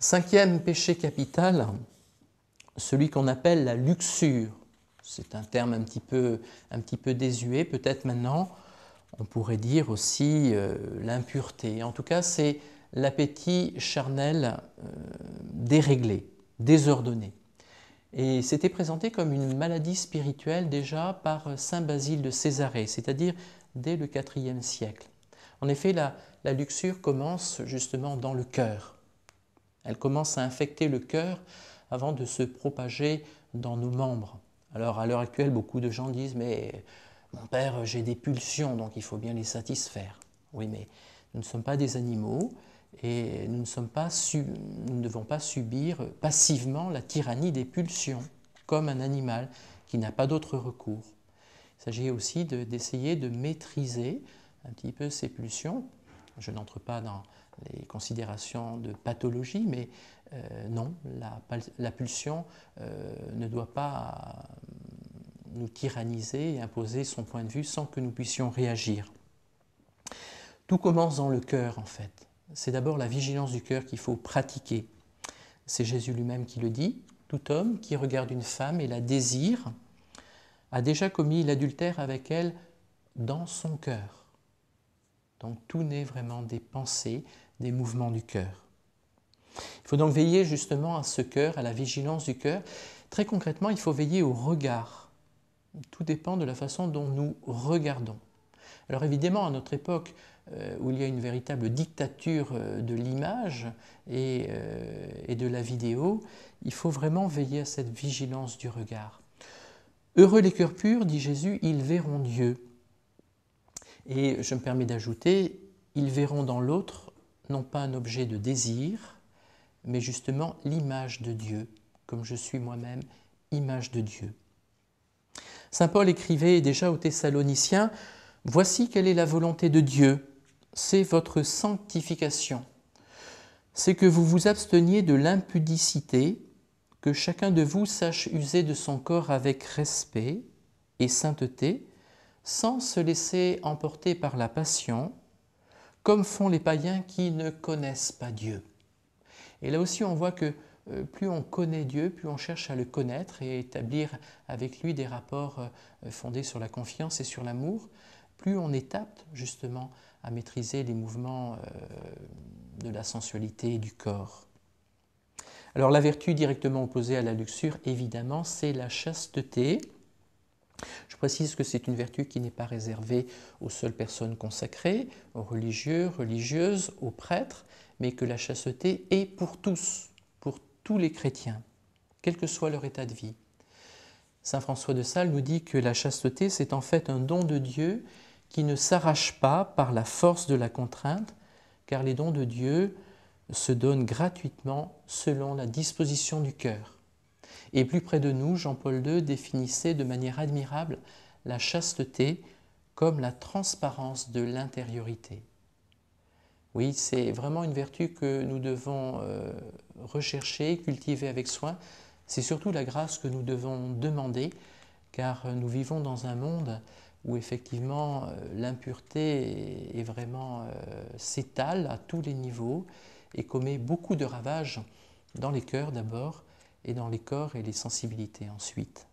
Cinquième péché capital, celui qu'on appelle la luxure. C'est un terme un petit peu désuet, peut-être maintenant. On pourrait dire aussi l'impureté. En tout cas, c'est l'appétit charnel déréglé, désordonné. Et c'était présenté comme une maladie spirituelle déjà par saint Basile de Césarée, c'est-à-dire dès le IVe siècle. En effet, la luxure commence justement dans le cœur. Elle commence à infecter le cœur avant de se propager dans nos membres. Alors à l'heure actuelle, beaucoup de gens disent « mais mon père, j'ai des pulsions, donc il faut bien les satisfaire ». Oui, mais nous ne sommes pas des animaux et nous ne devons pas subir passivement la tyrannie des pulsions, comme un animal qui n'a pas d'autre recours. Il s'agit aussi d'essayer de maîtriser un petit peu ces pulsions. Je n'entre pas dans les considérations de pathologie, mais non, la pulsion ne doit pas nous tyranniser et imposer son point de vue sans que nous puissions réagir. Tout commence dans le cœur, en fait. C'est d'abord la vigilance du cœur qu'il faut pratiquer. C'est Jésus lui-même qui le dit. Tout homme qui regarde une femme et la désire a déjà commis l'adultère avec elle dans son cœur. Donc tout naît vraiment des pensées, des mouvements du cœur. Il faut donc veiller justement à ce cœur, à la vigilance du cœur. Très concrètement, il faut veiller au regard. Tout dépend de la façon dont nous regardons. Alors évidemment, à notre époque, où il y a une véritable dictature de l'image et de la vidéo, il faut vraiment veiller à cette vigilance du regard. Heureux les cœurs purs, dit Jésus, ils verront Dieu. Et je me permets d'ajouter, ils verront dans l'autre non pas un objet de désir, mais justement l'image de Dieu, comme je suis moi-même, image de Dieu. Saint Paul écrivait déjà aux Thessaloniciens, « Voici quelle est la volonté de Dieu, c'est votre sanctification. C'est que vous vous absteniez de l'impudicité, que chacun de vous sache user de son corps avec respect et sainteté, sans se laisser emporter par la passion, comme font les païens qui ne connaissent pas Dieu. » Et là aussi, on voit que plus on connaît Dieu, plus on cherche à le connaître et établir avec lui des rapports fondés sur la confiance et sur l'amour, plus on est apte justement à maîtriser les mouvements de la sensualité et du corps. Alors la vertu directement opposée à la luxure, évidemment, c'est la chasteté. Je précise que c'est une vertu qui n'est pas réservée aux seules personnes consacrées, aux religieux, religieuses, aux prêtres, mais que la chasteté est pour tous les chrétiens, quel que soit leur état de vie. Saint François de Sales nous dit que la chasteté, c'est en fait un don de Dieu qui ne s'arrache pas par la force de la contrainte, car les dons de Dieu se donnent gratuitement selon la disposition du cœur. Et plus près de nous, Jean-Paul II définissait de manière admirable la chasteté comme la transparence de l'intériorité. Oui, c'est vraiment une vertu que nous devons rechercher, cultiver avec soin. C'est surtout la grâce que nous devons demander, car nous vivons dans un monde où effectivement l'impureté est vraiment s'étale à tous les niveaux et commet beaucoup de ravages dans les cœurs d'abord, et dans les corps et les sensibilités ensuite.